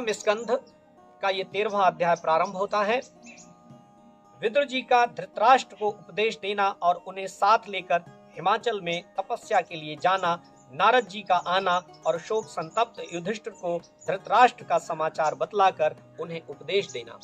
प्रथम स्कंध का ये 13वां अध्याय प्रारंभ होता है। विदुर जी का धृतराष्ट्र को उपदेश देना और उन्हें साथ लेकर हिमाचल में तपस्या के लिए जाना, नारद जी का आना और शोक संतप्त युधिष्ठिर को धृतराष्ट्र का समाचार बतलाकर उन्हें उपदेश देना।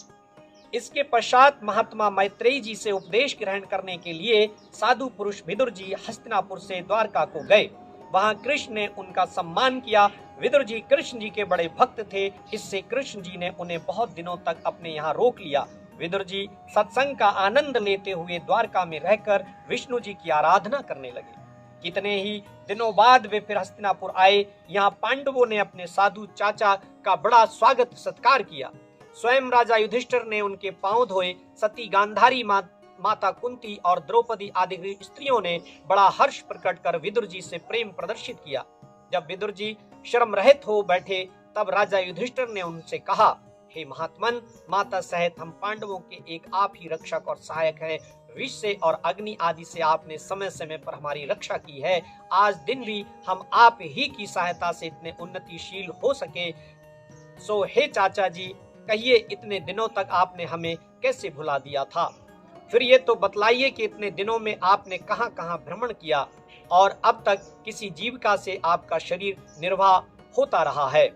इसके पश्चात महात्मा मैत्रेयी जी से उपदेश ग्रहण करने के लिए साधु पुरुष विदुर जी हस्तिनापुर से द्वारका को गए। वहां कृष्ण ने उनका सम्मान किया। विदुर जी कृष्ण जी के बड़े भक्त थे, इससे कृष्ण जी ने उन्हें बहुत दिनों तक अपने यहाँ रोक लिया। विदुर जी सत्संग का आनंद लेते हुए द्वारका में रहकर विष्णु जी की आराधना करने लगे। कितने ही दिनों बाद वे फिर हस्तिनापुर आए। यहाँ पांडवों ने अपने साधु चाचा का बड़ा स्वागत सत्कार किया। स्वयं राजा युधिष्ठिर ने उनके पांव धोए। सती गांधारी माता कुंती और द्रौपदी आदि स्त्रियों ने बड़ा हर्ष प्रकट कर विदुर जी से प्रेम प्रदर्शित किया। जब विदुर जी शर्म रहित हो बैठे तब राजा युधिष्ठिर ने उनसे कहा, हे महात्मन, माता सहित हम पांडवों के एक आप ही रक्षक और सहायक हैं। विष से और अग्नि आदि से आपने समय समय पर हमारी रक्षा की है। आज दिन भी हम आप ही की सहायता से इतने उन्नतिशील हो सके। सो हे चाचा जी, कहिए इतने दिनों तक आपने हमें कैसे भुला दिया था? फिर ये तो बतलाइए कि इतने दिनों में आपने कहां कहां भ्रमण किया और अब तक किसी जीविका से आपका शरीर निर्वाह होता रहा है।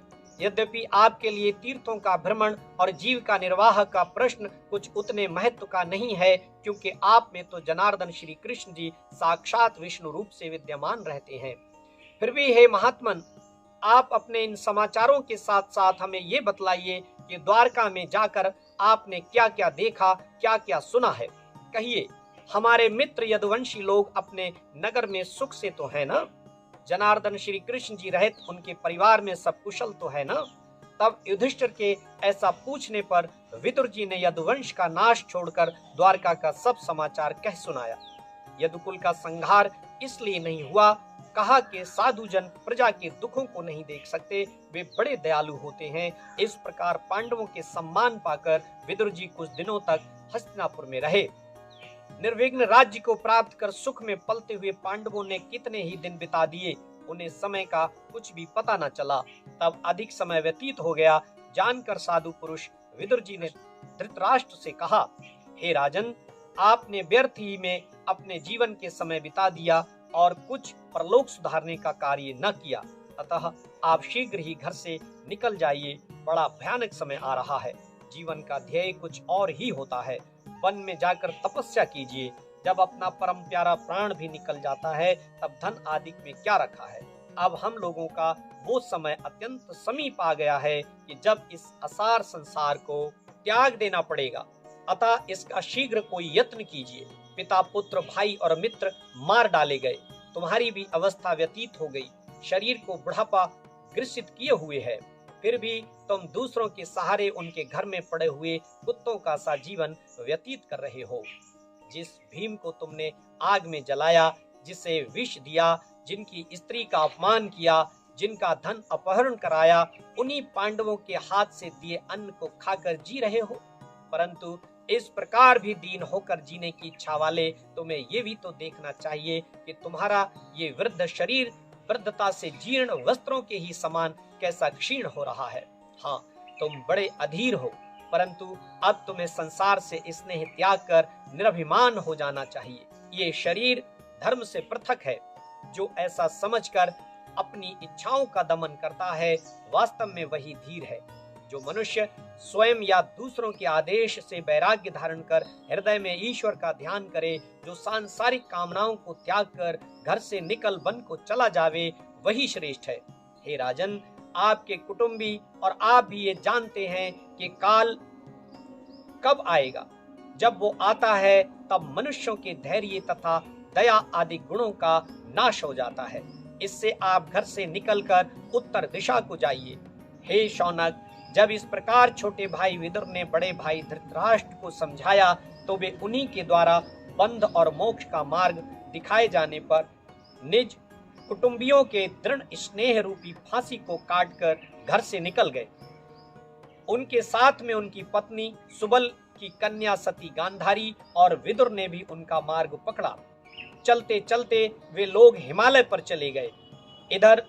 यद्यपि आपके लिए तीर्थों का भ्रमण और जीविका निर्वाह का प्रश्न कुछ उतने महत्व का नहीं है, क्योंकि आप में तो जनार्दन श्री कृष्ण जी साक्षात विष्णु रूप से विद्यमान रहते हैं। फिर भी हे महात्मन, आप अपने इन समाचारों के साथ साथ हमें ये बतलाइए कि द्वारका में जाकर आपने क्या क्या देखा, क्या क्या सुना है। कहिए, हमारे मित्र यदुवंशी लोग अपने नगर में सुख से तो है ना? जनार्दन श्री कृष्ण जी रहित उनके परिवार में सब कुशल तो है ना? तब युधिष्ठिर के ऐसा पूछने पर विदुर जी ने यदुवंश का नाश छोड़कर द्वारका का सब समाचार कह सुनाया। यदुकुल का संहार इसलिए नहीं हुआ, कहा कि साधु जन प्रजा के दुखों को नहीं देख सकते, वे बड़े दयालु होते हैं। इस प्रकार पांडवों के सम्मान पाकर विदुर जी कुछ दिनों तक हस्तिनापुर में रहे। निर्विघ्न राज्य को प्राप्त कर सुख में पलते हुए पांडवों ने कितने ही दिन बिता दिए, उन्हें समय का कुछ भी पता न चला। तब अधिक समय व्यतीत हो गया। जानकर साधु पुरुष विदुर जी ने धृतराष्ट्र से कहा, हे राजन, आपने व्यर्थ ही में अपने जीवन के समय बिता दिया और कुछ परलोक सुधारने का कार्य न किया। अतः आप शीघ्र ही घर से निकल जाइए, बड़ा भयानक समय आ रहा है। जीवन का ध्येय कुछ और ही होता है। वन में जाकर तपस्या कीजिए। जब अपना परम प्यारा प्राण भी निकल जाता है तब धन आदि में क्या रखा है। अब हम लोगों का वो समय अत्यंत समीप आ गया है कि जब इस असार संसार को त्याग देना पड़ेगा। अतः इसका शीघ्र कोई यत्न कीजिए। पिता, पुत्र, भाई और मित्र मार डाले गए। तुम्हारी भी अवस्था व्यतीत हो गई। शरीर को बुढ़ापा ग्रसित किए हुए है, फिर भी तुम दूसरों के सहारे उनके घर में पड़े हुए कुत्तों का सा जीवन व्यतीत कर रहे हो। जिस भीम को तुमने आग में जलाया, जिसे विष दिया, जिनकी स्त्री का अपमान किया, जिनका धन अपहरण कराया, उन्हीं पांडवों के हाथ से दिए अन्न को खाकर जी रहे हो। परंतु इस प्रकार भी दीन होकर जीने की इच्छा वाले तुम्हें ये भी तो देखना चाहिए कि तुम्हारा ये वृद्ध शरीर वृद्धता से जीर्ण वस्त्रों के ही समान कैसा क्षीण हो रहा है। हाँ, तुम बड़े अधीर हो, परंतु अब तुम्हें संसार से स्नेह त्याग कर निरभिमान हो जाना चाहिए। ये शरीर धर्म से पृथक है। जो ऐसा समझकर अपनी इच्छाओं का दमन करता है, वास्तव में वही धीर है। जो मनुष्य स्वयं या दूसरों के आदेश से वैराग्य धारण कर हृदय में ईश्वर का ध्यान करे, जो सांसारिक कामनाओं को त्याग कर घर से निकल वन को चला जावे, वही श्रेष्ठ है। हे राजन, आपके कुटुंबी और आप भी ये जानते हैं कि काल कब आएगा। जब वो आता है तब मनुष्यों के धैर्य तथा दया आदि गुणों का नाश हो जाता है। इससे आप घर से निकलकर उत्तर दिशा को जाइए। हे शौनक, जब इस प्रकार छोटे भाई विदुर ने बड़े भाई धृतराष्ट्र को समझाया तो वे उन्हीं के द्वारा बंध और मोक्ष का मार्ग दिखाए जाने पर निज कुटुंबियों के दृढ़ स्नेह रूपी फांसी को काटकर घर से निकल गए। उनके साथ में उनकी पत्नी सुबल की कन्या सती गांधारी और विदुर ने भी उनका मार्ग पकड़ा। चलते चलते वे लोग हिमालय पर चले गए। इधर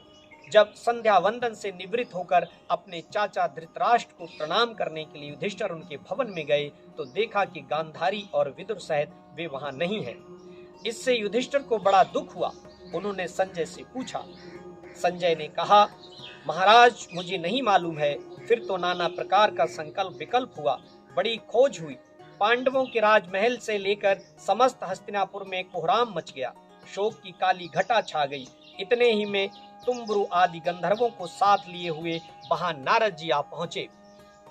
जब संध्या वंदन से निवृत्त होकर अपने चाचा धृतराष्ट्र को प्रणाम करने के लिए युधिष्ठिर उनके भवन में गए तो देखा कि गांधारी और विदुर सहित वे वहां नहीं हैं। इससे युधिष्ठिर को बड़ा दुख हुआ। उन्होंने संजय से पूछा। संजय ने कहा, महाराज मुझे नहीं मालूम है। फिर तो नाना प्रकार का संकल्प विकल्प हुआ, बड़ी खोज हुई। पांडवों के राजमहल से लेकर समस्त हस्तिनापुर में कोहराम मच गया, शोक की काली घटा छा गई। इतने ही में तुम्बरु आदि गंधर्वों को साथ लिए हुए वहां नारद जी आ पहुंचे।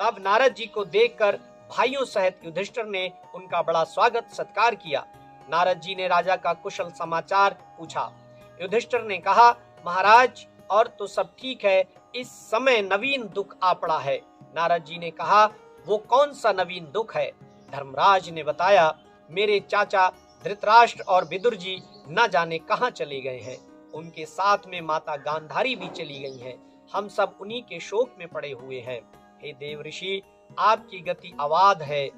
तब नारद जी को देखकर भाइयों सहित युधिष्ठिर ने उनका बड़ा स्वागत सत्कार किया। नारद जी ने राजा का कुशल समाचार पूछा। युधिष्ठिर ने कहा, महाराज और तो सब ठीक है, इस समय नवीन दुख आ पड़ा है। नारद जी ने कहा, वो कौन सा नवीन दुख है? धर्मराज ने बताया, मेरे चाचा धृतराष्ट्र और विदुर जी न जाने कहां चले गए हैं। उनके साथ में माता गांधारी भी चली गई हैं। हम सब उन्हीं के शोक में पड़े हुए हैं। हे देव ऋषि, आपकी गति अवाध है।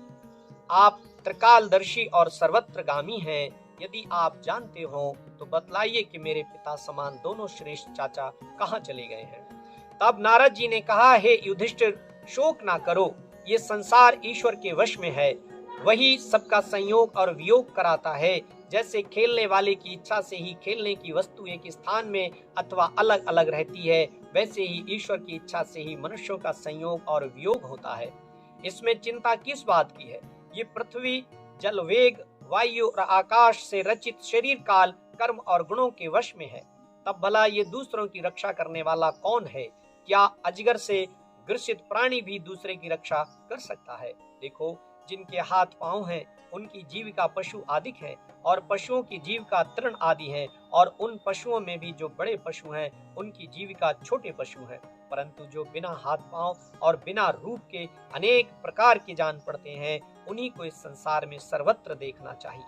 आप त्रिकालदर्शी और सर्वत्रगामी हैं। यदि आप जानते हो तो बतलाइए कि मेरे पिता समान दोनों श्रेष्ठ चाचा कहां चले गए हैं। तब नारद जी ने कहा, हे युधिष्ठिर, शोक ना करो। ये संसार ईश्वर के वश में है। वही सबका संयोग और वियोग कराता है। जैसे खेलने वाले की इच्छा से ही खेलने की वस्तु एक स्थान में अथवा अलग अलग रहती है, वैसे ही ईश्वर की इच्छा से ही मनुष्यों का संयोग और वियोग होता है। इसमें चिंता किस बात की है? ये पृथ्वी, जल, वेग, वायु और आकाश से रचित शरीर काल, कर्म और गुणों के वश में है। तब भला ये दूसरों की रक्षा करने वाला कौन है? क्या अजगर से ग्रसित प्राणी भी दूसरे की रक्षा कर सकता है? देखो, जिनके हाथ पांव हैं उनकी जीविका पशु आदिक है, और पशुओं की जीविका तृण आदि है, और उन पशुओं में भी जो बड़े पशु हैं उनकी जीविका छोटे पशु हैं। परंतु जो बिना हाथ पांव और बिना रूप के अनेक प्रकार के जान पड़ते हैं, उन्हीं को इस संसार में सर्वत्र देखना चाहिए।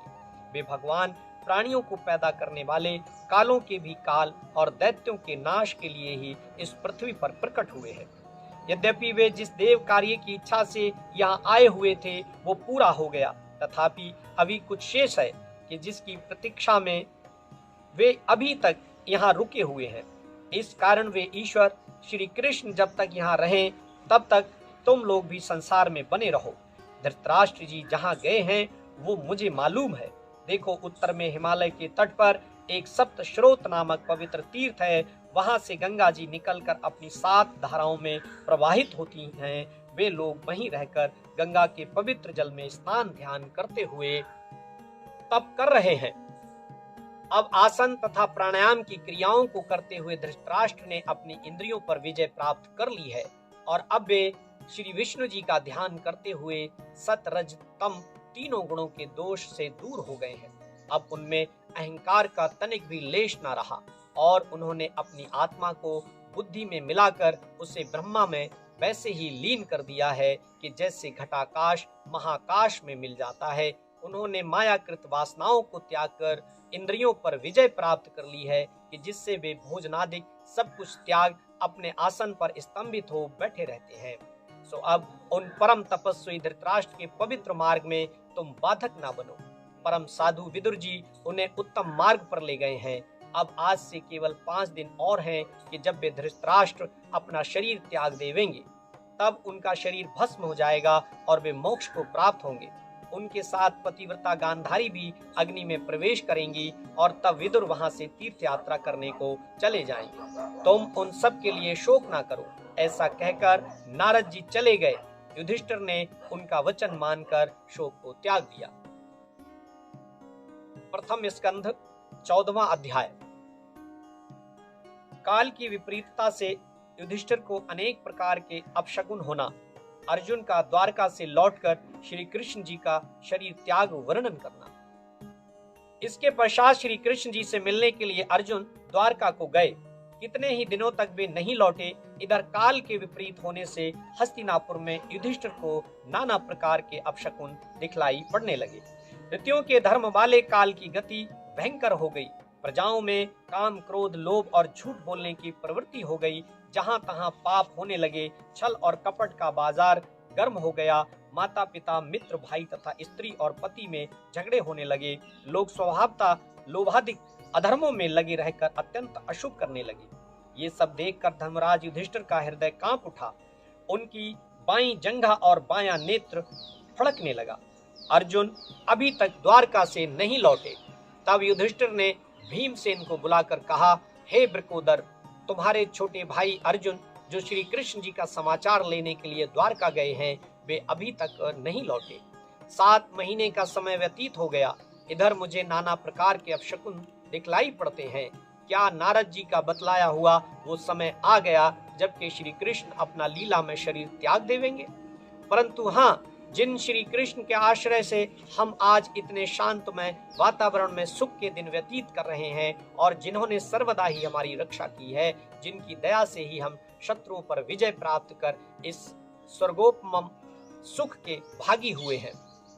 वे भगवान प्राणियों को पैदा करने वाले, कालों के भी काल और दैत्यों के नाश के लिए ही इस पृथ्वी पर प्रकट हुए हैं। यद्यपि वे जिस देव कार्य की इच्छा से यहाँ आए हुए थे वो पूरा हो गया, तथापि अभी कुछ शेष है कि जिसकी प्रतीक्षा में वे अभी तक यहाँ रुके हुए हैं। इस कारण वे ईश्वर श्री कृष्ण जब तक यहाँ रहें तब तक तुम लोग भी संसार में बने रहो। धृतराष्ट्र जी जहाँ गए हैं वो मुझे मालूम है। देखो, उत्तर में हिमालय के तट पर एक सप्त स्रोत नामक पवित्र तीर्थ है। वहां से गंगा जी निकलकर अपनी 7 धाराओं में प्रवाहित होती हैं। वे लोग वहीं रहकर गंगा के पवित्र जल में स्नान ध्यान करते हुए तप कर रहे हैं। अब आसन तथा प्राणायाम की क्रियाओं को करते हुए धृतराष्ट्र ने अपनी इंद्रियों पर विजय प्राप्त कर ली है, और अब वे श्री विष्णु जी का ध्यान करते हुए सत, रज, तम तीनों गुणों के दोष से दूर हो गए हैं। अब उनमें अहंकार का तनिक भी लेश न रहा, और उन्होंने अपनी आत्मा को बुद्धि में मिलाकर उसे ब्रह्मा में वैसे ही लीन कर दिया है कि जैसे घटाकाश महाकाश में मिल जाता है। उन्होंने मायाकृत वासनाओं को त्याग कर इंद्रियों पर विजय प्राप्त कर ली है कि जिससे वे भोजनादिक सब कुछ त्याग अपने आसन पर स्तंभित हो बैठे रहते हैं। सो अब उन परम तपस्वी धृतराष्ट्र के पवित्र मार्ग में तुम बाधक ना बनो। परम साधु विदुर जी उन्हें उत्तम मार्ग पर ले गए हैं। अब आज से केवल 5 दिन और हैं कि जब वे धृतराष्ट्र अपना शरीर त्याग देवेंगे, तब उनका शरीर भस्म हो जाएगा और वे मोक्ष को प्राप्त होंगे। उनके साथ पतिव्रता गांधारी भी अग्नि में प्रवेश करेंगी, और तब विदुर वहां से तीर्थ यात्रा करने को चले जाएंगे। तुम उन सब के लिए शोक ना करो। ऐसा कहकर नारद जी चले गए। युधिष्ठिर ने उनका वचन मानकर शोक को त्याग दिया। प्रथम स्कंध 14वां अध्याय। काल की विपरीतता से युधिष्ठिर को अनेक प्रकार के अपशकुन होना, अर्जुन का द्वारका से लौटकर श्री कृष्ण जी का शरीर त्याग वर्णन करना। इसके पश्चात श्री कृष्ण जी से मिलने के लिए अर्जुन द्वारका को गए। कितने ही दिनों तक वे नहीं लौटे। इधर काल के विपरीत होने से हस्तिनापुर में युधिष्ठिर को नाना प्रकार के अपशकुन दिखलाई पड़ने लगे। ऋतुओं के धर्म वाले काल की गति भयंकर हो गई। प्रजाओं में काम, क्रोध, लोभ और झूठ बोलने की प्रवृत्ति हो गई। जहां तहां पाप होने लगे। छल और कपट का बाजार गर्म हो गया। माता पिता, मित्र, भाई तथा स्त्री और पति में झगड़े होने लगे। लोग स्वभावतः लोभाधिक अधर्मों में लगे रहकर अत्यंत अशुभ करने लगे। ये सब देखकर धर्मराज युधिष्ठिर का हृदय कांप उठा। उनकी बाईं जंघा और बायां नेत्र फड़कने लगा। अर्जुन अभी तक द्वारका से नहीं लौटे। तब युधिष्ठिर ने भीमसेन को बुलाकर कहा, हे ब्रकोदर, तुम्हारे छोटे भाई अर्जुन जो श्री कृष्ण जी का समाचार लेने के लिए द्वारका गए हैं, वे अभी तक नहीं लौटे। 7 महीने का समय व्यतीत हो गया। इधर मुझे नाना प्रकार के अपशकुन दिखलाई पड़ते हैं। क्या नारद जी का बतलाया हुआ वो समय आ गया जबकि श्री कृष्ण अपना लीला में शरीर त्याग देवेंगे? परंतु हाँ, जिन श्री कृष्ण के आश्रय से हम आज इतने शांतमय वातावरण में सुख के दिन व्यतीत कर रहे हैं और जिन्होंने सर्वदा ही हमारी रक्षा की है, जिनकी दया से ही हम शत्रुओं पर विजय प्राप्त कर इस स्वर्गोपम सुख के भागी हुए हैं,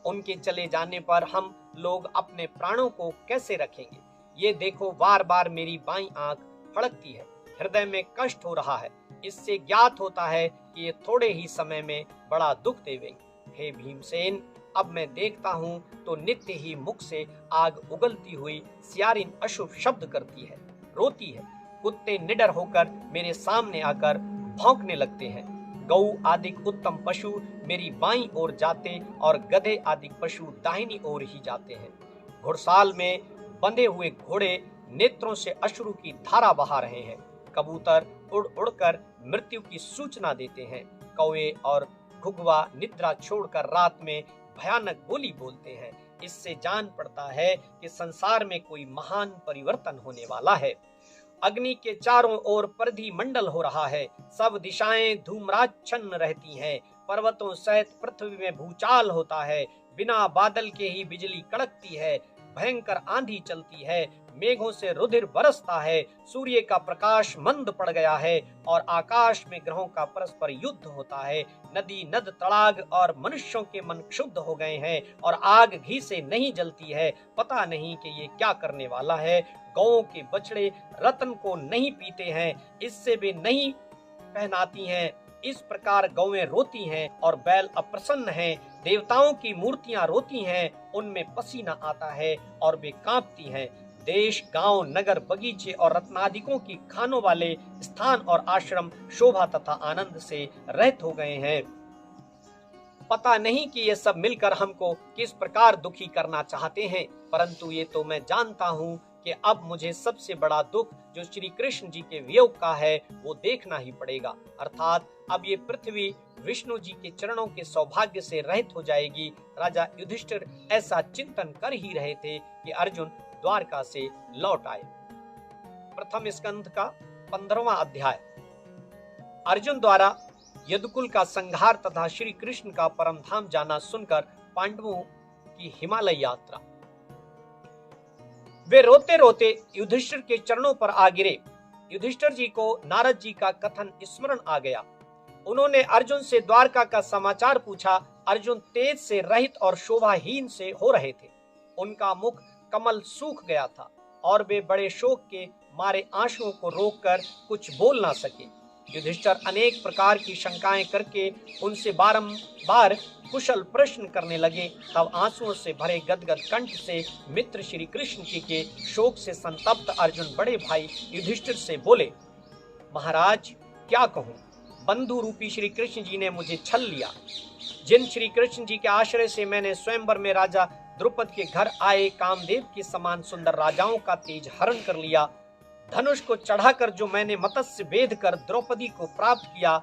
उनके चले जाने पर हम लोग अपने प्राणों को कैसे रखेंगे? ये देखो, बार बार मेरी बाईं आंख फड़कती है, हृदय में कष्ट हो रहा है। इससे ज्ञात होता है कि ये थोड़े ही समय में बड़ा दुख देवेंगे। हे भीमसेन, अब मैं देखता हूँ तो नित्य ही मुख से आग उगलती हुई सियारिन अशुभ शब्द करती है, रोती है। कुत्ते निडर होकर मेरे सामने आकर भौंकने लगते हैं। गऊ आदि उत्तम पशु मेरी बाईं ओर जाते और गधे आदि पशु दाहिनी ओर ही जाते हैं। घुड़साल में बंधे हुए घोड़े नेत्रों से अश्रु की धारा बहा रहे हैं। कबूतर उड़ उड़कर मृत्यु की सूचना देते हैं। कौवे और घुघवा निद्रा छोड़कर रात में भयानक बोली बोलते हैं। इससे जान पड़ता है कि संसार में कोई महान परिवर्तन होने वाला है। अग्नि के चारों ओर परिधि मंडल हो रहा है। सब दिशाएं धूम्राच्छन्न रहती हैं। पर्वतों सहित पृथ्वी में भूचाल होता है। बिना बादल के ही बिजली कड़कती है। भयंकर आंधी चलती है। मेघों से रुधिर बरसता है। सूर्य का प्रकाश मंद पड़ गया है और आकाश में ग्रहों का परस्पर युद्ध होता है। नदी नद तड़ाग और मनुष्यों के मन क्षुब्ध हो गए हैं और आग घी से नहीं जलती है। पता नहीं कि ये क्या करने वाला है। गौओं के बछड़े रतन को नहीं पीते हैं, इससे भी नहीं पहनाती हैं। इस प्रकार गौएं रोती हैं और बैल अप्रसन्न हैं। देवताओं की मूर्तियां रोती हैं, उनमें पसीना आता है और वे कांपती हैं। देश, गांव, नगर, बगीचे और रत्नादिकों की खानों वाले स्थान और आश्रम शोभा तथा आनंद से रहित हो गए हैं। पता नहीं कि ये सब मिलकर हमको किस प्रकार दुखी करना चाहते हैं, परंतु ये तो मैं जानता हूँ कि अब मुझे सबसे बड़ा दुख जो श्री कृष्ण जी के वियोग का है वो देखना ही पड़ेगा। अर्थात अब ये पृथ्वी विष्णु जी के चरणों के सौभाग्य से रहित हो जाएगी। राजा युधिष्ठिर ऐसा चिंतन कर ही रहे थे कि अर्जुन द्वारका से लौट आए। प्रथम स्कंध का 15वां अध्याय। अर्जुन द्वारा यदुकुल का संहार तथा श्री कृष्ण का परम धाम जाना सुनकर पांडवों की हिमालय यात्रा। वे रोते रोते युधिष्ठिर के चरणों पर आ गिरे। युधिष्ठिर जी को नारद जी का कथन स्मरण आ गया। उन्होंने अर्जुन से द्वारका का समाचार पूछा। अर्जुन तेज से रहित और शोभाहीन से हो रहे थे। उनका मुख कमल सूख गया था और वे बड़े शोक के मारे आंसुओं को रोककर कुछ बोल ना सके। युधिष्ठिर अनेक प्रकार की शंकाएं करके उनसे बारंबार कुशल प्रश्न करने लगे। तब आंसुओं से भरे गदगद कंठ से मित्र श्री कृष्ण जी के शोक से संतप्त अर्जुन बड़े भाई युधिष्ठिर से बोले, महाराज क्या कहूँ, बंधु रूपी श्री कृष्ण जी ने मुझे छल लिया। जिन श्री कृष्ण जी के आश्रय से मैंने स्वयंवर में राजा द्रुपद के घर आए कामदेव के समान सुंदर राजाओं का तेज हरण कर लिया, धनुष को चढ़ाकर जो मैंने मत्स्य भेद कर द्रौपदी को प्राप्त किया,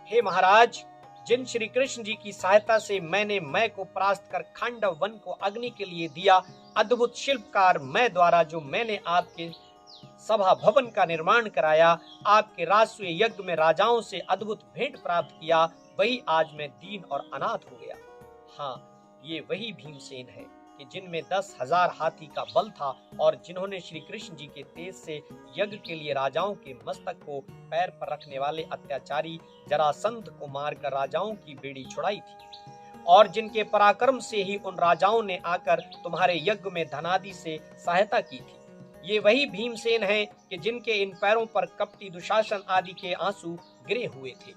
हे महाराज, जिन श्री कृष्ण जी की सहायता से मैंने मैं को परास्त कर खांडव वन को अग्नि के लिए दिया, अद्भुत शिल्पकार मैं द्वारा जो मैंने आपके सभा भवन का निर्माण कराया, आपके राजसूय यज्ञ में राजाओं से अद्भुत भेंट प्राप्त किया, वही आज मैं दीन और अनाथ हो गया। हाँ, ये वही भीमसेन है कि जिनमें 10,000 हाथी का बल था और जिन्होंने श्री कृष्ण जी के तेज से यज्ञ के लिए राजाओं के मस्तक को पैर पर रखने वाले अत्याचारी जरासंध को मारकर राजाओं की बेड़ी छुड़ाई थी और जिनके पराक्रम से ही उन राजाओं ने आकर तुम्हारे यज्ञ में धनादि से सहायता की थी। ये वही भीमसेन है कि जिनके इन पैरों पर कपटी दुशासन आदि के आंसू गिरे हुए थे।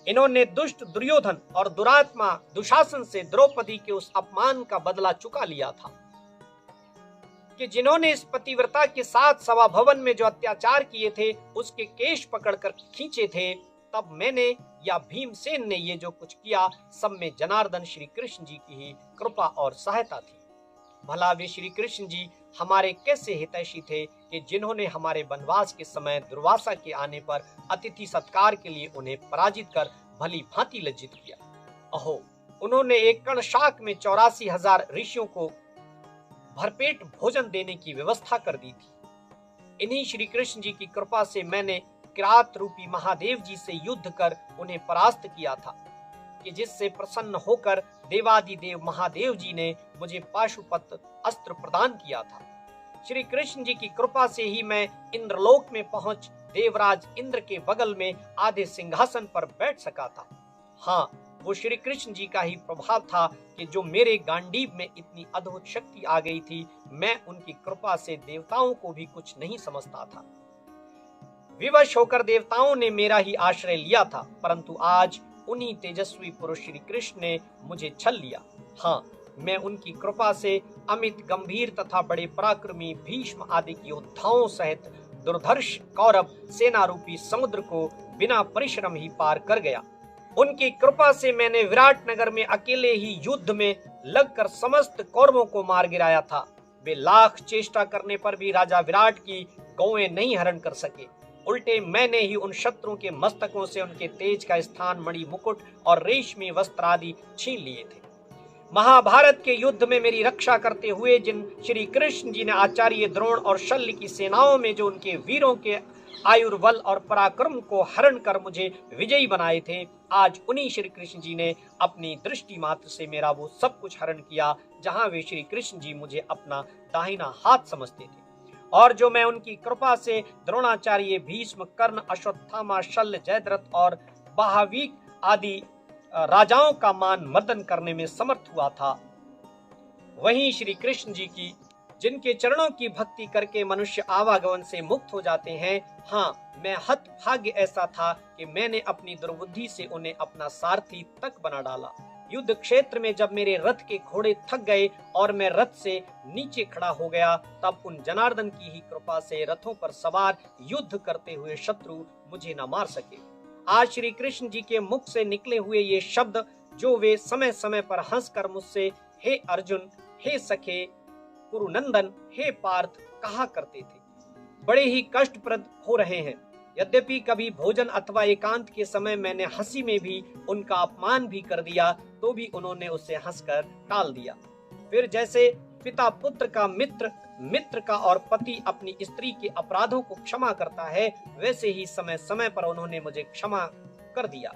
इन्होंने दुष्ट दुर्योधन और दुरात्मा दुशासन से द्रौपदी के उस अपमान का बदला चुका लिया था। कि जिन्होंने इस पतिव्रता के साथ सभा भवन में जो अत्याचार किए थे उसके केश पकड़कर खींचे थे, तब मैंने या भीमसेन ने ये जो कुछ किया, सब में जनार्दन श्री कृष्ण जी की ही कृपा और सहायता थी। भला वे श्री कृष्ण जी हमारे कैसे हितैषी थे कि जिन्होंने हमारे वनवास के समय दुर्वासा के आने पर अतिथि सत्कार के लिए उन्हें पराजित कर भली भांति लज्जित किया। अहो, उन्होंने एक कण शाक में 84,000 ऋषियों को भरपेट भोजन देने की व्यवस्था कर दी थी। इन्हीं श्री कृष्ण जी की कृपा से मैंने किरात रूपी महादेव जी से युद्ध कर उन्हें परास्त किया था, कि जिससे प्रसन्न होकर देवादिदेव महादेव जी ने मुझे पाशुपत अस्त्र प्रदान किया था। श्री कृष्ण जी की कृपा से ही मैं इंद्रलोक में पहुंच देवराज इंद्र के बगल में आधे सिंहासन पर बैठ सका था। हाँ, वो श्री कृष्ण जी का ही प्रभाव था कि जो मेरे गांडीव में इतनी अद्भुत शक्ति आ गई थी, मैं उनकी कृपा से देवताओं को भी कुछ नहीं समझता था। विवश होकर देवताओं ने मेरा ही आश्रय लिया था, परंतु आज उन्हीं तेजस्वी पुरुष श्री कृष्ण ने मुझे छल लिया। हाँ, मैं उनकी कृपा से अमित गंभीर तथा बड़े पराक्रमी भीष्म आदि योद्धाओं सहित दुर्धर्ष कौरव सेना रूपी समुद्र को बिना परिश्रम ही पार कर गया। उनकी कृपा से मैंने विराट नगर में अकेले ही युद्ध में लगकर समस्त कौरवों को मार गिराया था। वे लाख चेष्टा करने पर भी राजा विराट की गौएं नहीं हरण कर सके। उल्टे मैंने ही उन शत्रुओं के मस्तकों से उनके तेज का स्थान, मणि मुकुट और रेशमी वस्त्र आदि छीन लिए थे। महाभारत के युद्ध में मेरी रक्षा करते हुए जिन श्री कृष्ण जी ने आचार्य द्रोण और शल्य की सेनाओं में जो उनके वीरों के आयुर्बल और पराक्रम को हरण कर मुझे विजयी बनाए थे, आज उन्हीं श्री कृष्ण जी ने अपनी दृष्टि मात्र से मेरा वो सब कुछ हरण किया जहां वे श्री कृष्ण जी मुझे अपना दाहिना हाथ समझते थे। और जो मैं उनकी कृपा से द्रोणाचार्य, भीष्म, कर्ण, अश्वत्थामा, शल्य, जयद्रथ और महावीर आदि राजाओं का मान मर्दन करने में समर्थ हुआ था, वहीं श्री कृष्ण जी की जिनके चरणों की भक्ति करके मनुष्य आवागमन से मुक्त हो जाते हैं, हाँ, मैं हतभाग्य ऐसा था कि मैंने अपनी दुर्बुद्धि से उन्हें अपना सारथी तक बना डाला। युद्ध क्षेत्र में जब मेरे रथ के घोड़े थक गए और मैं रथ से नीचे खड़ा हो गया, तब उन जनार्दन की ही कृपा से रथों पर सवार युद्ध करते हुए शत्रु मुझे न मार सके। आज श्री कृष्ण जी के मुख से निकले हुए ये शब्द जो वे समय समय पर हंसकर मुझसे हे अर्जुन, हे सखे कुरुनंदन, हे पार्थ कहा करते थे, बड़े ही कष्टप्रद हो रहे हैं। यद्यपि कभी भोजन अथवा एकांत के समय मैंने हंसी में भी उनका अपमान भी कर दिया, तो भी उन्होंने उसे हंसकर टाल दिया। फिर जैसे पिता पुत्र का, मित्र का और पति अपनी स्त्री के अपराधों को क्षमा करता है, वैसे ही समय समय पर उन्होंने मुझे क्षमा कर दिया।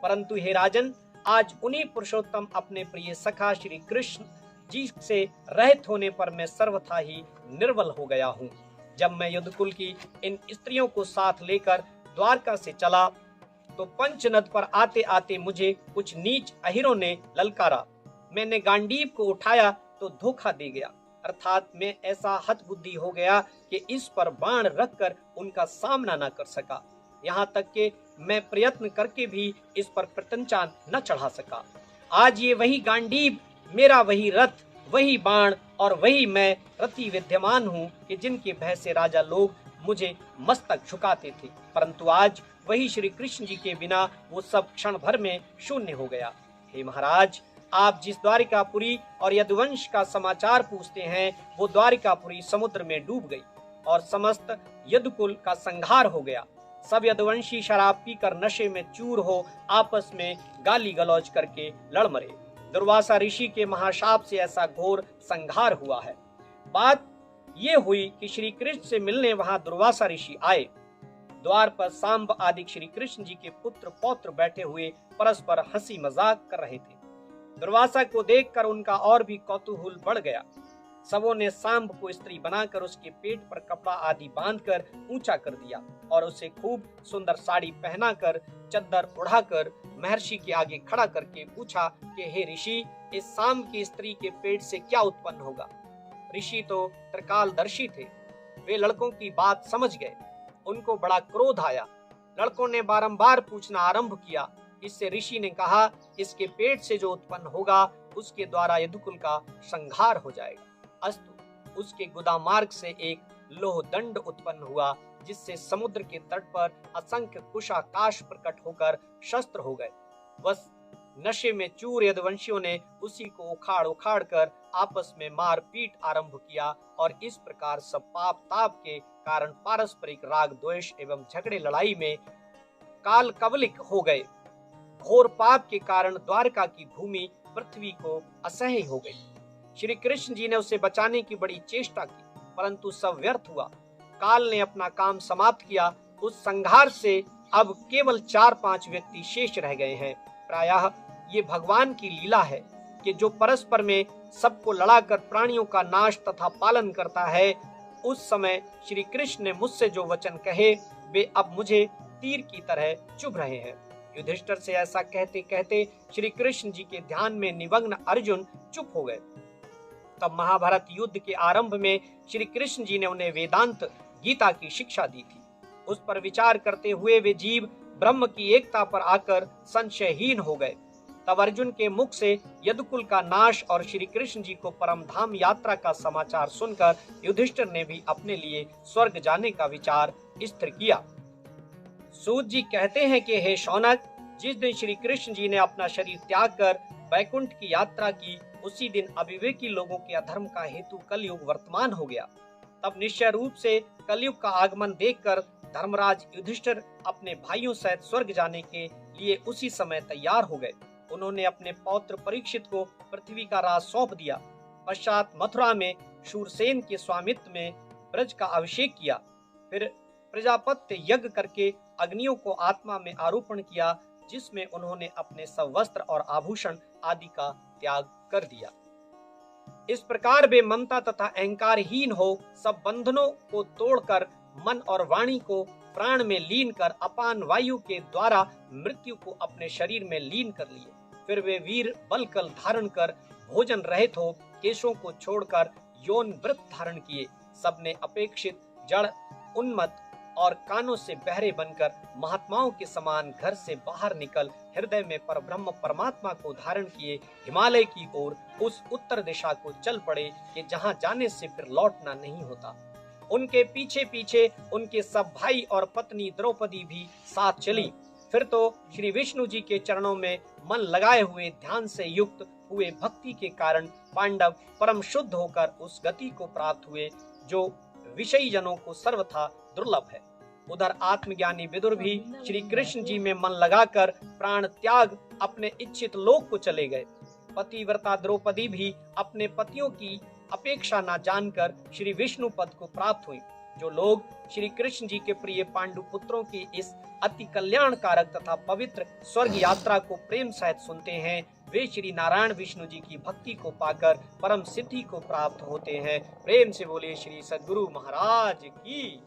परंतु हे राजन, आज उन्हीं पुरुषोत्तम अपने प्रिय सखा श्री कृष्ण जी से रहित होने पर मैं सर्वथा ही निर्बल हो गया हूँ। जब मैं युद्धकुल की इन स्त्रियों को साथ लेकर द्वारका से चला, तो पंचनद पर आते आते मुझे कुछ नीच अहिरों ने ललकारा। मैंने गांडीव को उठाया तो धोखा दे गया, अर्थात मैं ऐसा हतबुद्धि हो गया कि इस पर बाण रखकर उनका सामना न कर सका। यहाँ तक कि मैं प्रयत्न करके भी इस पर प्रत्यंचा न चढ़ा सका। आज ये वही गांडीव, मेरा वही रथ, वही बाण और वही मैं रति विद्यमान हूँ कि जिनके भय से राजा लोग मुझे मस्तक झुकाते थे, परंतु आज वही श्री कृष्ण जी के बिना वो सब क्षण भर में शून्य हो गया। हे महाराज, आप जिस द्वारिकापुरी और यदुवंश का समाचार पूछते हैं, वो द्वारिकापुरी समुद्र में डूब गई और समस्त यदुकुल का संहार हो गया। सब यदुवंशी शराब पीकर नशे में चूर हो आपस में गाली गलौज करके लड़ मरे। दुर्वासा ऋषि के महाशाप से ऐसा घोर संहार हुआ है। बात ये हुई कि श्री कृष्ण से मिलने वहां दुर्वासा ऋषि आए। द्वार पर सांब आदि श्री कृष्ण जी के पुत्र पौत्र बैठे हुए परस्पर हंसी मजाक कर रहे थे। दुर्वासा को देखकर उनका और भी कौतूहल बढ़ गया। सबों ने सांब को स्त्री बनाकर उसके पेट पर कपड़ा आदि बांधकर ऊंचा कर दिया और उसे खूब सुंदर साड़ी पहनाकर चद्दर उड़ाकर महर्षि के आगे खड़ा करके पूछा कि हे ऋषि, इस सांब की स्त्री के पेट से क्या उत्पन्न होगा। ऋषि तो त्रिकालदर्शी थे, वे लड़कों की बात समझ गए। उनको बड़ा क्रोध आया। लड़कों ने बारंबार पूछना आरंभ किया। इससे ऋषि ने कहा, इसके पेट से जो उत्पन्न होगा उसके द्वारा यदुकुल का संहार हो जाएगा। अस्तु, उसके गुदामार्ग से एक लोह दंड उत्पन्न हुआ, जिससे समुद्र के तट पर असंख्य कुशाकाश प्रकट होकर शस्त्र हो गए। बस नशे में चूर यदुवंशियों ने उसी को उखाड़ उखाड़ कर आपस में मार पीट आरंभ किया, और इस प्रकार सब पाप ताप के कारण पारस्परिक राग द्वेष एवं झगड़े लड़ाई में काल कवलिक हो गए। घोर पाप के कारण द्वारका की भूमि पृथ्वी को असह्य हो गई। श्री कृष्ण जी ने उसे बचाने की बड़ी चेष्टा की, परंतु सब व्यर्थ हुआ। काल ने अपना काम समाप्त किया। उस संघार से अब केवल 4-5 व्यक्ति शेष रह गए हैं। प्रायः ये भगवान की लीला है कि जो परस्पर में सबको लड़ाकर प्राणियों का नाश तथा पालन करता है। उस समय श्री कृष्ण ने मुझसे जो वचन कहे वे अब मुझे तीर की तरह चुभ रहे हैं। युधिष्ठिर से ऐसा कहते कहते श्री कृष्ण जी के ध्यान में निमग्न अर्जुन चुप हो गए। तब महाभारत युद्ध के आरंभ में श्री कृष्ण जी ने उन्हें वेदांत गीता की शिक्षा दी थी। उस पर विचार करते हुए वे जीव ब्रह्म की एकता पर आकर संशयहीन हो गए। तब अर्जुन के मुख से यदुकुल का नाश और श्री कृष्ण जी को परम धाम यात्रा का समाचार सुनकर युधिष्ठिर ने भी अपने लिए स्वर्ग जाने का विचार स्थिर किया। सूत जी कहते हैं कि हे शौनक, जिस दिन श्री कृष्ण जी ने अपना शरीर त्याग कर वैकुंठ की यात्रा की, उसी दिन अविवेकी लोगों के अधर्म का हेतु कलयुग वर्तमान हो गया। तब निश्चय रूप से कलयुग का आगमन देखकर धर्मराज युधिष्ठिर अपने भाइयों सहित स्वर्ग जाने के लिए उसी समय तैयार हो गए। उन्होंने अपने पौत्र परीक्षित को पृथ्वी का राज सौंप दिया। पश्चात मथुरा में शूरसेन के स्वामित्व में ब्रज का अभिषेक किया। फिर प्रजापत्य यज्ञ करके अग्नियों को आत्मा में आरोपण किया, जिसमें उन्होंने अपने सब वस्त्र और आभूषण आदि का त्याग कर दिया। इस प्रकार वे ममता तथा अहंकारहीन हो सब बंधनों को तोड़कर मन और वाणी को प्राण में लीन कर अपान वायु के द्वारा मृत्यु को अपने शरीर में लीन कर लिए। फिर वे वीर बलकल धारण कर भोजन रहित हो केशों को छोड़कर यौन व्रत धारण किए। सबने अपेक्षित जड़ उन्मत्त और कानों से बहरे बनकर महात्माओं के समान घर से बाहर निकल हृदय में परब्रह्म परमात्मा को धारण किए हिमालय की ओर उस उत्तर दिशा को चल पड़े कि जहां जाने से फिर लौटना नहीं होता। उनके पीछे पीछे उनके सब भाई और पत्नी द्रौपदी भी साथ चली। फिर तो श्री विष्णु जी के चरणों में मन लगाए हुए ध्यान से युक्त हुए भक्ति के कारण पांडव परम शुद्ध होकर उस गति को प्राप्त हुए जो विषयी जनों को सर्वथा दुर्लभ है। उधर आत्मज्ञानी विदुर भी श्री कृष्ण जी में मन लगाकर प्राण त्याग अपने इच्छित लोक को चले गए। पतिव्रता द्रौपदी भी अपने पतियों की अपेक्षा न जानकर श्री विष्णु पद को प्राप्त हुई। जो लोग श्री कृष्ण जी के प्रिय पांडु पुत्रों की इस अति कल्याणकारक तथा पवित्र स्वर्ग यात्रा को प्रेम सहित सुनते हैं, वे श्री नारायण विष्णु जी की भक्ति को पाकर परम सिद्धि को प्राप्त होते हैं। प्रेम से बोले श्री सद्गुरु महाराज की।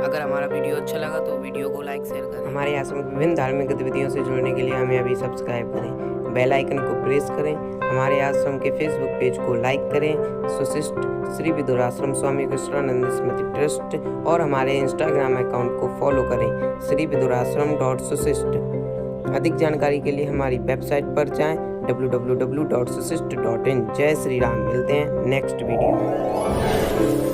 अगर हमारा वीडियो अच्छा लगा तो वीडियो को लाइक शेयर करें। हमारे आश्रम की विभिन्न धार्मिक गतिविधियों से जुड़ने के लिए हमें अभी सब्सक्राइब करें, बेल आइकन को प्रेस करें। हमारे आश्रम के फेसबुक पेज को लाइक करें, सुशिष्ट श्री विदुर आश्रम स्वामी कृष्णानंद स्मृति ट्रस्ट, और हमारे इंस्टाग्राम अकाउंट को फॉलो करें श्रीविदुराश्रम.सुशिष्ट। अधिक जानकारी के लिए हमारी वेबसाइट पर जाएं www.sushist.in। जय श्री राम। मिलते हैं नेक्स्ट वीडियो में।